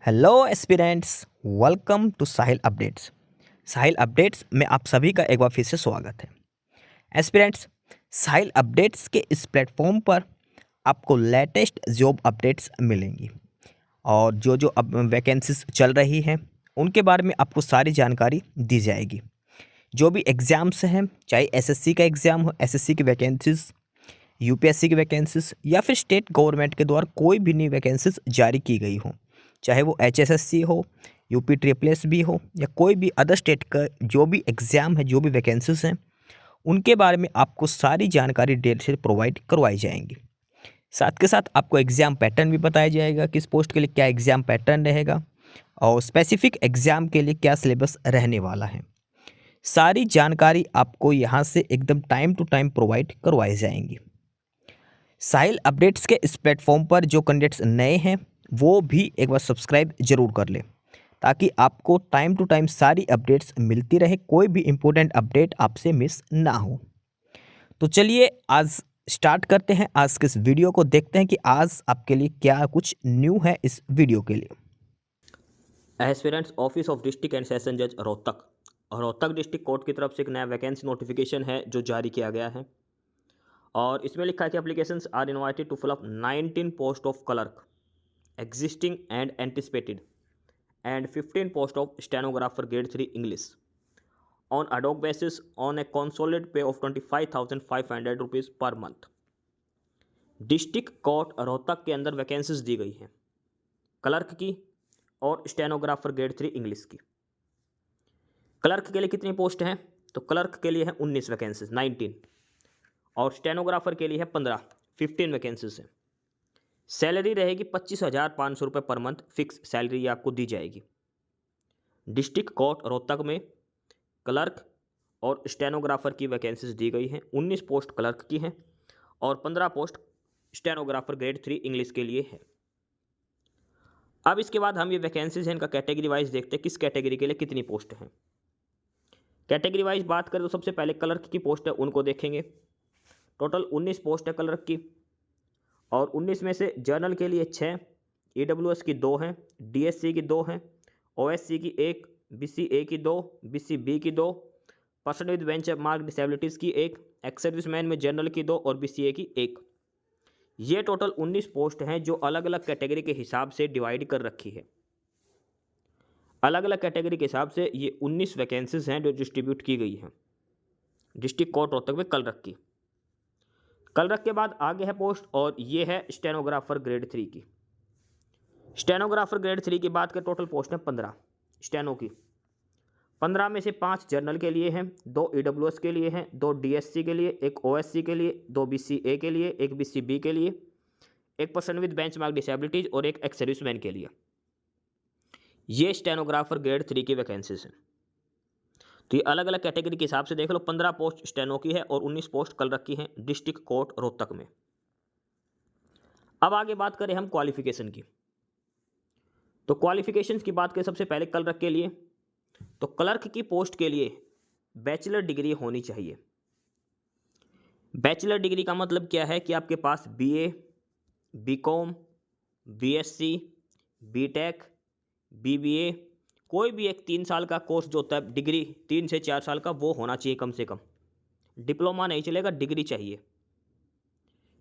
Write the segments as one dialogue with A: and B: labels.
A: Hello aspirants, welcome to Sahil updates. Sahil updates में आप सभी का एक बार फिर से स्वागत है। एस्पिरेंट्स, साहिल अपडेट्स के इस प्लेटफॉर्म पर आपको लेटेस्ट जॉब अपडेट्स मिलेंगी और जो जो अब वैकेंसीज चल रही हैं उनके बारे में आपको सारी जानकारी दी जाएगी। जो भी एग्ज़ाम्स हैं, चाहे एसएससी का एग्ज़ाम हो, एसएससी की वैकेंसीज, यूपीएससी की वैकेंसीज या फिर स्टेट गवर्नमेंट के द्वारा कोई भी नई वैकेंसीज जारी की गई हो, चाहे वो एचएसएससी हो, यूपी ट्रिपल एस भी हो या कोई भी अदर स्टेट का जो भी एग्ज़ाम है, जो भी वैकेंसीज हैं, उनके बारे में आपको सारी जानकारी डिटेल से प्रोवाइड करवाई जाएंगी। साथ के साथ आपको एग्ज़ाम पैटर्न भी बताया जाएगा, किस पोस्ट के लिए क्या एग्ज़ाम पैटर्न रहेगा और स्पेसिफिक एग्ज़ाम के लिए क्या सिलेबस रहने वाला है। सारी जानकारी आपको यहाँ से एकदम टाइम टू टाइम प्रोवाइड करवाई जाएंगी। साहिल अपडेट्स के इस प्लेटफॉर्म पर जो कैंडिडेट्स नए हैं वो भी एक बार सब्सक्राइब जरूर कर लें ताकि आपको टाइम टू टाइम सारी अपडेट्स मिलती रहे, कोई भी इम्पोर्टेंट अपडेट आपसे मिस ना हो। तो चलिए आज स्टार्ट करते हैं आज के इस वीडियो को, देखते हैं कि आज आपके लिए क्या कुछ न्यू है इस वीडियो के लिए।
B: Aspirants office of district and session जज रोहतक डिस्ट्रिक्ट कोर्ट की तरफ से एक नया वैकेंसी नोटिफिकेशन है जो जारी किया गया है और इसमें लिखा है कि applications are invited to fill up 19 post of clerk existing and anticipated and 15 post of stenographer grade 3 English on adhoc basis on a consolidated pay of 25,500 rupees पर मंथ। डिस्ट्रिक्ट कोर्ट रोहतक के अंदर वैकेंसीज दी गई हैं clerk की और stenographer grade 3 English की। Clerk के लिए कितनी पोस्ट हैं? तो क्लर्क के लिए है 19 वैकेंसीज 19 और स्टेनोग्राफर के लिए है 15 वैकेंसीज हैं। सैलरी रहेगी 25,500 रुपये पर मंथ, फिक्स सैलरी आपको दी जाएगी। डिस्ट्रिक्ट कोर्ट रोहतक में क्लर्क और स्टेनोग्राफर की वैकेंसीज दी गई हैं। 19 पोस्ट क्लर्क की हैं और 15 पोस्ट स्टेनोग्राफर ग्रेड 3 इंग्लिश के लिए है। अब इसके बाद हम ये वैकेंसीज हैं इनका कैटेगरी वाइज देखते हैं किस कैटेगरी के लिए कितनी पोस्ट हैं। कैटेगरी वाइज बात करें तो सबसे पहले क्लर्क की पोस्ट है उनको देखेंगे। टोटल 19 पोस्ट है क्लर्क की और 19 में से जर्नल के लिए 6, ईडब्ल्यूएस की 2 हैं, डीएससी की 2 हैं, ओएससी की 1, बीसीए की 2, बीसीबी की 2, person with bench mark disabilities की 1, एक्स सर्विसमैन में जर्नल की 2 और बीसीए की 1। ये टोटल 19 पोस्ट हैं जो अलग अलग कैटेगरी के हिसाब से डिवाइड कर रखी है। अलग अलग कैटेगरी के हिसाब से ये 19 वैकेंसीज हैं जो डिस्ट्रीब्यूट की गई हैं डिस्ट्रिक्ट कोर्ट रोहतक में क्लर्क की। क्लर्क के बाद आगे है पोस्ट और ये है स्टेनोग्राफर ग्रेड 3 की। स्टेनोग्राफर ग्रेड 3 की बात करें टोटल पोस्ट है 15 स्टेनो की। 15 में से 5 जर्नल के लिए हैं, 2 ईडब्ल्यूएस के लिए हैं, 2 डीएससी के लिए, 1 ओएससी के लिए, 2 बीसीए के लिए, 1 बीसीबी के लिए, 1 पर्सन विद बेंचमार्क डिसेबिलिटीज और 1 एक्स सर्विसमैन के लिए। ये स्टेनोग्राफर ग्रेड 3 की वैकेंसीज हैं। तो ये अलग अलग कैटेगरी के हिसाब से देख लो, 15 पोस्ट स्टेनो की है और 19 पोस्ट क्लर्क की है डिस्ट्रिक्ट कोर्ट रोहतक में। अब आगे बात करें हम क्वालिफिकेशन की। तो क्वालिफिकेशंस की बात करें सबसे पहले क्लर्क के लिए, तो क्लर्क की पोस्ट के लिए बैचलर डिग्री होनी चाहिए। बैचलर डिग्री का मतलब क्या है कि आपके पास BA, BCom, BSc, BTech, BBA, कोई भी एक 3 साल का कोर्स जो होता है डिग्री 3 से 4 साल का, वो होना चाहिए कम से कम। डिप्लोमा नहीं चलेगा, डिग्री चाहिए,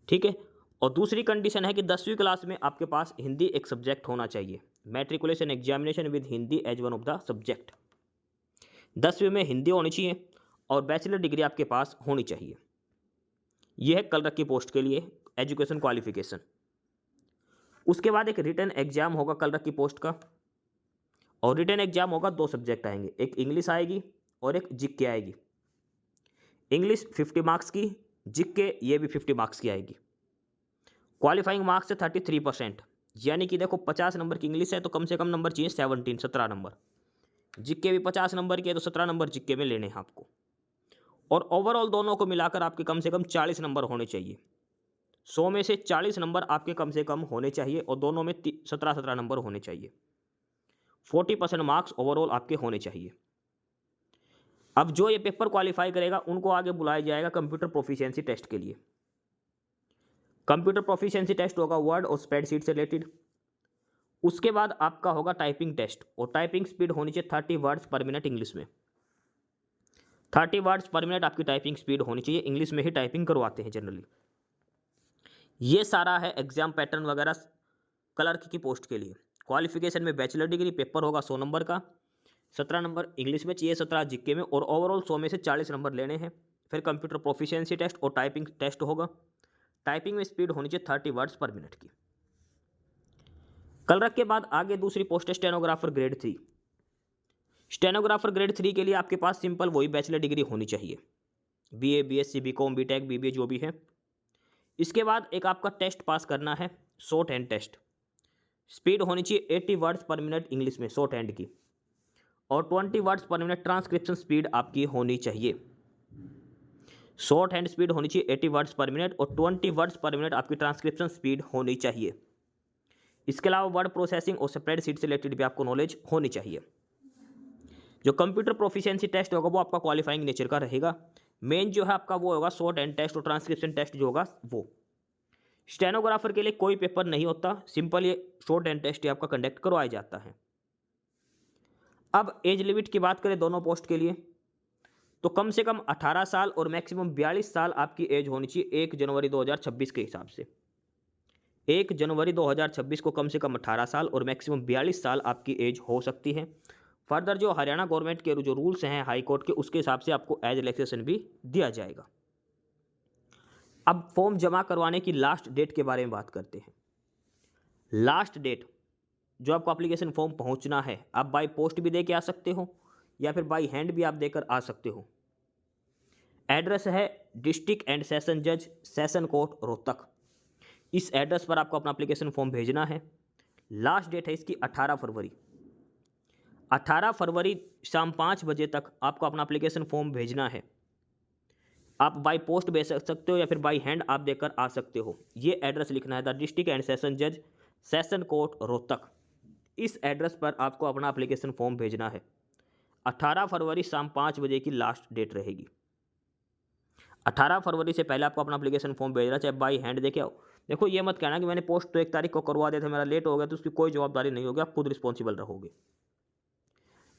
B: ठीक है। और दूसरी कंडीशन है कि 10वीं क्लास में आपके पास हिंदी एक सब्जेक्ट होना चाहिए। Matriculation examination with Hindi as one of the subject. 10वीं में हिंदी होनी चाहिए और बैचलर डिग्री आपके पास होनी चाहिए। यह है क्लर्क की पोस्ट के लिए एजुकेशन क्वालिफिकेशन। उसके बाद एक रिटन एग्जाम होगा क्लर्क की पोस्ट का और रिटन एग्जाम होगा, 2 सब्जेक्ट आएंगे, एक इंग्लिश आएगी और एक जीके आएगी। इंग्लिश 50 मार्क्स की, जीके ये भी 50 मार्क्स की आएगी। क्वालिफाइंग मार्क्स है 33%, यानी कि देखो 50 नंबर की इंग्लिश है तो कम से कम नंबर चाहिए 17 नंबर। जीके भी 50 नंबर की है तो 17 नंबर जीके में लेने हैं आपको। और ओवरऑल दोनों को मिलाकर आपके कम से कम 40 नंबर होने चाहिए। 100 में से 40 नंबर आपके कम से कम होने चाहिए और दोनों में 17 नंबर होने चाहिए। 40% मार्क्स ओवरऑल आपके होने चाहिए। अब जो ये पेपर क्वालिफाई करेगा उनको आगे बुलाया जाएगा कंप्यूटर प्रोफिशिएंसी टेस्ट के लिए। कंप्यूटर प्रोफिशिएंसी टेस्ट होगा वर्ड और स्प्रेडशीट से रिलेटेड। उसके बाद आपका होगा टाइपिंग टेस्ट, और टाइपिंग स्पीड होनी चाहिए 30 वर्ड्स पर मिनट इंग्लिश में। 30 वर्ड्स पर मिनट आपकी टाइपिंग स्पीड होनी चाहिए, इंग्लिश में ही टाइपिंग करवाते हैं जनरली। ये सारा है एग्जाम पैटर्न वगैरह क्लर्क की पोस्ट के लिए। क्वालिफिकेशन में बैचलर डिग्री, पेपर होगा 100 नंबर का, 17 नंबर इंग्लिश में चाहिए, 17 जीके में, और ओवरऑल 100 में से 40 नंबर लेने हैं। फिर कंप्यूटर प्रोफिशिएंसी टेस्ट और टाइपिंग टेस्ट होगा। टाइपिंग में स्पीड होनी चाहिए 30 वर्ड्स पर मिनट की। क्लर्क के बाद आगे दूसरी पोस्ट है स्टेनोग्राफर ग्रेड 3। स्टेनोग्राफर ग्रेड 3 के लिए आपके पास सिंपल वही बैचलर डिग्री होनी चाहिए, BA, BSc, BCom, BTech, BBA जो भी है। इसके बाद एक आपका टेस्ट पास करना है, शॉर्ट हैंड टेस्ट। स्पीड होनी चाहिए 80 वर्ड्स पर मिनट इंग्लिश में शॉर्ट हैंड की, और 20 वर्ड्स पर मिनट ट्रांसक्रिप्शन स्पीड आपकी होनी चाहिए। शॉर्ट हैंड स्पीड होनी चाहिए 80 वर्ड्स पर मिनट, और 20 वर्ड्स पर मिनट आपकी ट्रांसक्रिप्शन स्पीड होनी चाहिए। इसके अलावा वर्ड प्रोसेसिंग और स्प्रेडशीट से रिलेटेड भी आपको नॉलेज होनी चाहिए। जो कंप्यूटर प्रोफिशिएंसी टेस्ट होगा वो आपका क्वालिफाइंग नेचर का रहेगा। मेन जो है आपका वो होगा शॉर्ट हैंड टेस्ट, और ट्रांसक्रिप्शन टेस्ट जो होगा वो। स्टेनोग्राफर के लिए कोई पेपर नहीं होता, सिंपल ये शॉर्ट हैंड टेस्ट ही आपका कंडक्ट करवाया जाता है। अब एज लिमिट की बात करें दोनों पोस्ट के लिए, तो कम से कम 18 साल और मैक्सिमम 42 साल आपकी एज होनी चाहिए 1 जनवरी 2026 के हिसाब से। 1 जनवरी 2026 को कम से कम 18 साल और मैक्सिमम 42 साल आपकी एज हो सकती है। फर्दर जो हरियाणा गवर्नमेंट के जो रूल्स हैं हाई कोर्ट के, उसके हिसाब से आपको एज रिलैक्सेशन भी दिया जाएगा। अब फॉर्म जमा करवाने की लास्ट डेट के बारे में बात करते हैं। लास्ट डेट जो आपको एप्लीकेशन फॉर्म पहुंचना है, आप बाय पोस्ट भी दे के आ सकते हो या फिर बाय हैंड भी आप देकर आ सकते हो। एड्रेस है डिस्ट्रिक्ट एंड सेशन जज, सेशन कोर्ट, रोहतक। इस एड्रेस पर आपको अपना एप्लीकेशन फॉर्म भेजना है। लास्ट डेट है इसकी 18 फरवरी। 18 फरवरी शाम 5 बजे तक आपको अपना एप्लीकेशन फॉर्म भेजना है। आप बाय पोस्ट भेज सकते हो या फिर बाय हैंड आप देकर आ सकते हो। ये एड्रेस लिखना है, द डिस्ट्रिक्ट एंड सेशन जज, सेशन कोर्ट, रोहतक। इस एड्रेस पर आपको अपना एप्लीकेशन फॉर्म भेजना है। 18 फरवरी शाम 5 बजे की लास्ट डेट रहेगी। 18 फरवरी से पहले आपको अपना एप्लीकेशन फॉर्म भेजना, चाहे बाई हैंड देके आओ। देखो ये मत कहना कि मैंने पोस्ट तो 1 तारीख को करवा दिया था, मेरा लेट हो गया, तो उसकी कोई जवाबदारी नहीं होगी, आप खुद रिस्पॉन्सिबल रहोगे।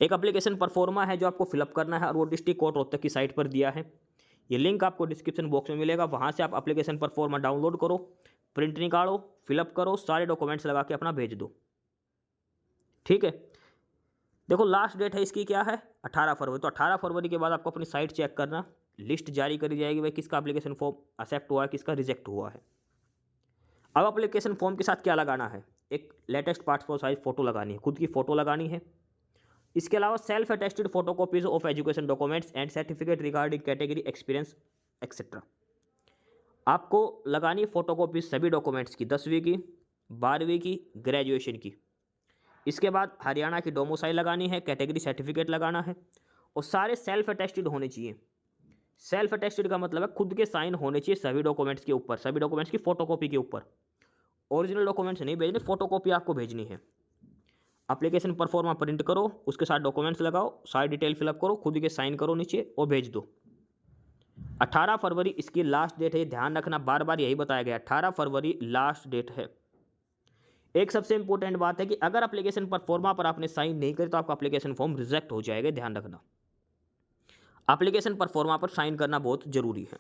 B: एक एप्लीकेशन परफॉर्मा है जो आपको फिलअप करना है, और वो डिस्ट्रिक्ट कोर्ट रोहतक की साइट पर दिया है। ये लिंक आपको डिस्क्रिप्शन बॉक्स में मिलेगा, वहाँ से आप एप्लीकेशन परफॉर्मा डाउनलोड करो, प्रिंट निकालो, फिलअप करो, सारे डॉक्यूमेंट्स लगा के अपना भेज दो। ठीक है, देखो लास्ट डेट है इसकी क्या है, 18 फरवरी। तो 18 फरवरी के बाद आपको अपनी साइट चेक करना, लिस्ट जारी करी जाएगी भाई किसका एप्लीकेशन फॉर्म एक्सेप्ट हुआ है, किसका रिजेक्ट हुआ है। अब एप्लीकेशन फॉर्म के साथ क्या लगाना है, एक लेटेस्ट पासपोर्ट साइज फोटो लगानी है, खुद की फोटो लगानी है। इसके अलावा self attested photocopies of education documents and certificate regarding category experience etcetera. आपको लगानी है फोटोकॉपीज सभी डॉक्यूमेंट्स की, 10वीं की, 12वीं की, ग्रेजुएशन की। इसके बाद हरियाणा की डोमोसाइल लगानी है, कैटेगरी सर्टिफिकेट लगाना है, और सारे सेल्फ अटेस्टेड होने चाहिए। सेल्फ अटेस्टेड का मतलब है खुद के साइन होने चाहिए सभी डॉक्यूमेंट्स के ऊपर, सभी डॉक्यूमेंट्स की फोटोकॉपी के ऊपर। ओरिजिनल डॉक्यूमेंट्स नहीं भेजने, फोटोकॉपी आपको भेजनी है। एप्लीकेशन परफॉर्मा प्रिंट करो, उसके साथ डॉक्यूमेंट्स लगाओ, सारी डिटेल फिलअप करो, खुद के साइन करो नीचे और भेज दो। 18 फरवरी इसकी लास्ट डेट है, ध्यान रखना, बार बार यही बताया गया, 18 फरवरी लास्ट डेट है। एक सबसे इंपॉर्टेंट बात है कि अगर एप्लीकेशन परफॉर्मा पर आपने साइन नहीं करे तो आपका एप्लीकेशन फॉर्म रिजेक्ट हो जाएगा, ध्यान रखना। एप्लीकेशन परफॉर्मा पर साइन करना बहुत जरूरी है।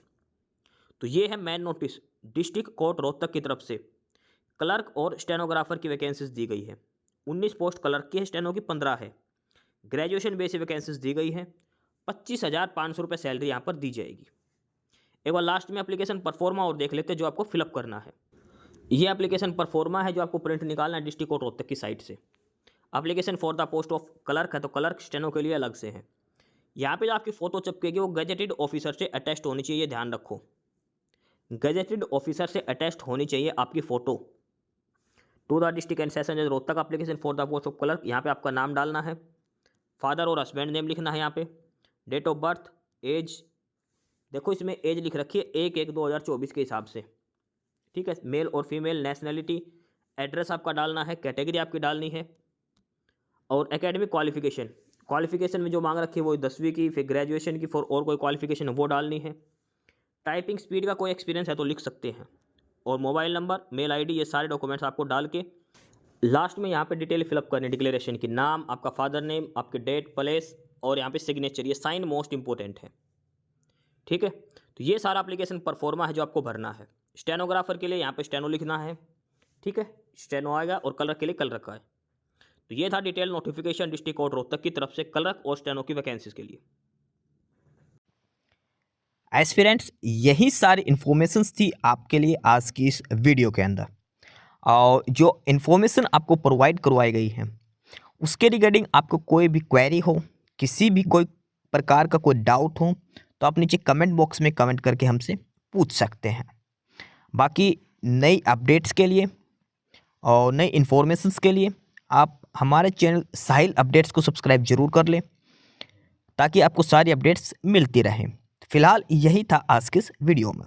B: तो ये है main notice district court Rohtak की तरफ से, क्लर्क और स्टेनोग्राफर की वैकेंसीज दी गई है। 19 पोस्ट क्लर्क की है, स्टेनो की 15 है। ग्रेजुएशन बेसिक वैकेंसीज दी गई है, 25,500 रुपये सैलरी यहाँ पर दी जाएगी। एक बार लास्ट में एप्लीकेशन परफॉर्मा और देख लेते हैं जो आपको फिलअप करना है। ये एप्लीकेशन परफॉर्मा है जो आपको प्रिंट निकालना है डिस्ट्रिक्ट कोर्ट रोहतक की साइट से। Application for the post of clerk है, तो क्लर्क स्टेनो के लिए अलग से है। यहाँ पे जो आपकी फोटो चिपकेगी वो गजेटेड ऑफिसर से अटैच्ड होनी चाहिए, ध्यान रखो, गजेटेड ऑफिसर से अटैच्ड होनी चाहिए आपकी photo. To the district and session जज Rohtak application for the post of clerk, यहाँ पे आपका नाम डालना है, फादर और हस्बैंड नेम लिखना है यहाँ पे, डेट ऑफ बर्थ, एज, देखो इसमें एज लिख रखी है 1/1/2024 के हिसाब से, ठीक है, मेल और फीमेल, नेशनैलिटी, एड्रेस आपका डालना है, कैटेगरी आपकी डालनी है, और एकेडमिक क्वालिफिकेशन, क्वालिफिकेशन में जो मांग रखी है वो 10वीं की, फिर ग्रेजुएशन की, फॉर और कोई क्वालिफिकेशन वो डालनी है। टाइपिंग स्पीड का कोई एक्सपीरियंस है तो लिख सकते हैं, और मोबाइल नंबर, मेल आईडी, ये सारे डॉक्यूमेंट्स आपको डाल के लास्ट में यहाँ पे डिटेल फिलअप करनी डिक्लेरेशन की, नाम, आपका फादर नेम, आपके डेट, प्लेस और यहाँ पे सिग्नेचर, ये साइन मोस्ट इंपॉर्टेंट है। ठीक है, तो ये सारा एप्लीकेशन परफॉर्मा है जो आपको भरना है। स्टेनोग्राफर के लिए यहाँ पे स्टेनो लिखना है। ठीक है, स्टेनो आएगा और कलर के लिए कलर का है। तो ये था detail notification district court Rohtak की तरफ से कलर और स्टेनो की वैकेंसीज के लिए।
A: एस्पिरेंट्स, यही सारी इन्फॉर्मेशंस थी आपके लिए आज की इस वीडियो के अंदर। और जो इन्फॉर्मेशन आपको प्रोवाइड करवाई गई है उसके रिगार्डिंग आपको कोई भी क्वेरी हो, किसी भी कोई प्रकार का कोई डाउट हो, तो आप नीचे कमेंट बॉक्स में कमेंट करके हमसे पूछ सकते हैं। बाकी नई अपडेट्स के लिए और नई इन्फॉर्मेशंस के लिए आप हमारे चैनल साहिल अपडेट्स को सब्सक्राइब जरूर कर लें, ताकि आपको सारी अपडेट्स मिलती रहें। फिलहाल यही था आज के इस वीडियो में।